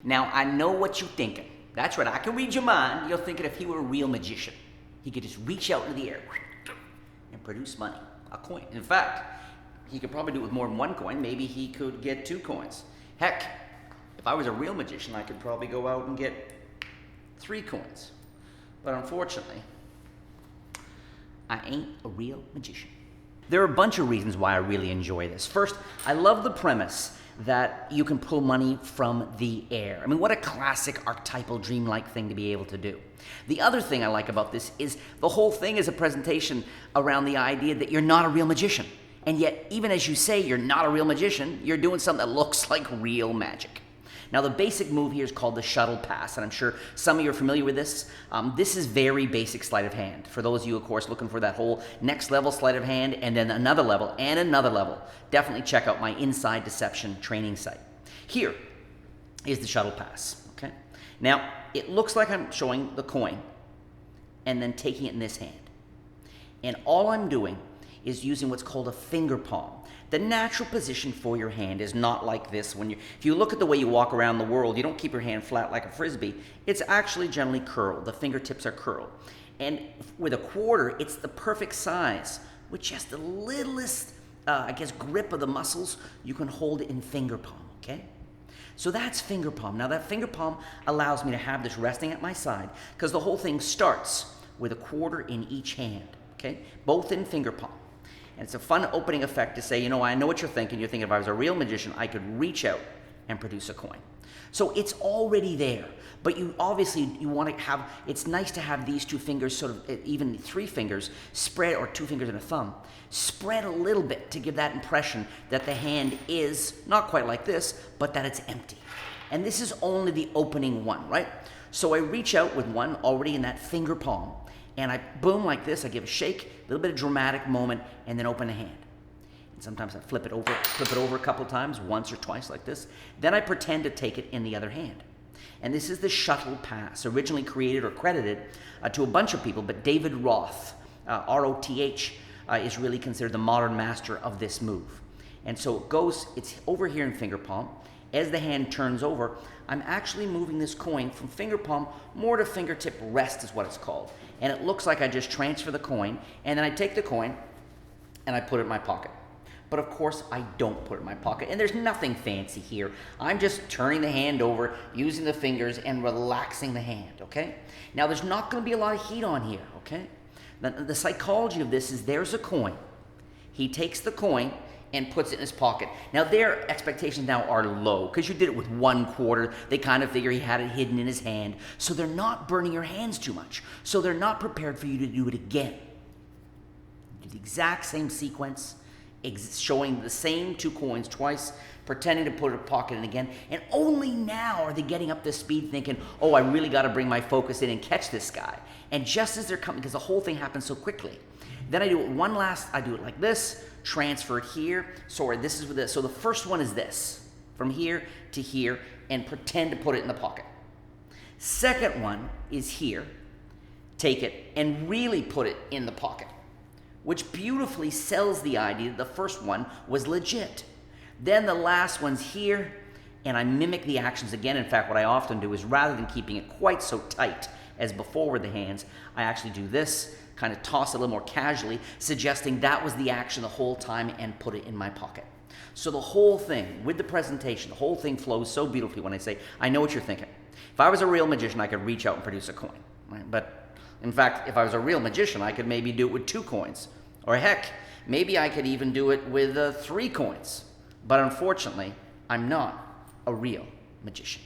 Now, I know what you're thinking. That's right, I can read your mind. You're thinking if he were a real magician, he could just reach out into the air and produce money, a coin. In fact, he could probably do it with more than one coin. Maybe he could get 2 coins. Heck, if I was a real magician, I could probably go out and get 3 coins. But unfortunately, I ain't a real magician. There are a bunch of reasons why I really enjoy this. First, I love the premise that you can pull money from the air. I mean, what a classic archetypal dreamlike thing to be able to do. The other thing I like about this is the whole thing is a presentation around the idea that you're not a real magician. And yet, even as you say you're not a real magician, you're doing something that looks like real magic. Now, the basic move here is called the Shuttle Pass, and I'm sure some of you are familiar with this. This is very basic sleight of hand. For those of you, of course, looking for that whole next level sleight of hand, and then another level, and another level, definitely check out my InsideDeception training site. Here is the Shuttle Pass, okay? Now, it looks like I'm showing the coin, and then taking it in this hand. And all I'm doing is using what's called a finger palm. The natural position for your hand is not like this. If you look at the way you walk around the world, you don't keep your hand flat like a frisbee. It's actually generally curled. The fingertips are curled. And with a quarter, it's the perfect size. With just the littlest, grip of the muscles, you can hold it in finger palm, okay? So that's finger palm. Now that finger palm allows me to have this resting at my side because the whole thing starts with a quarter in each hand, okay? Both in finger palm. And it's a fun opening effect to say, I know what you're thinking. You're thinking if I was a real magician, I could reach out and produce a coin. So it's already there. But you want to have, it's nice to have these 2 fingers, sort of even 3 fingers, spread, or 2 fingers and a thumb, spread a little bit to give that impression that the hand is not quite like this, but that it's empty. And this is only the opening one, right? So I reach out with one already in that finger palm, and I boom like this, I give a shake, a little bit of dramatic moment, and then open the hand. And sometimes I flip it over a couple of times, once or twice like this. Then I pretend to take it in the other hand. And this is the Shuttle Pass, originally created or credited to a bunch of people, but David Roth, R-O-T-H, is really considered the modern master of this move. And so it's over here in finger palm. As the hand turns over, I'm actually moving this coin from finger palm more to fingertip rest is what it's called. And it looks like I just transfer the coin, and then I take the coin and I put it in my pocket. But of course, I don't put it in my pocket, and there's nothing fancy here. I'm just turning the hand over, using the fingers, and relaxing the hand, okay? Now, there's not going to be a lot of heat on here, okay? The psychology of this is there's a coin. He takes the coin and puts it in his pocket. Now, their expectations now are low, because you did it with 1 quarter. They kind of figure he had it hidden in his hand. So they're not burning your hands too much. So they're not prepared for you to do it again. Do the exact same sequence, showing the same 2 coins twice, pretending to put it in a pocket and again. And only now are they getting up to speed thinking, oh, I really got to bring my focus in and catch this guy. And just as they're coming, because the whole thing happens so quickly, then I do it I do it like this, transfer it here. So the first one is this, from here to here, and pretend to put it in the pocket. Second one is here, take it and really put it in the pocket, which beautifully sells the idea that the first one was legit. Then the last one's here, and I mimic the actions again. In fact, what I often do is rather than keeping it quite so tight as before with the hands, I actually do this, kind of toss it a little more casually, suggesting that was the action the whole time, and put it in my pocket. So the whole thing, with the presentation, the whole thing flows so beautifully when I say, I know what you're thinking. If I was a real magician, I could reach out and produce a coin. Right? But in fact, if I was a real magician, I could maybe do it with 2 coins. Or heck, maybe I could even do it with 3 coins. But unfortunately, I'm not a real magician.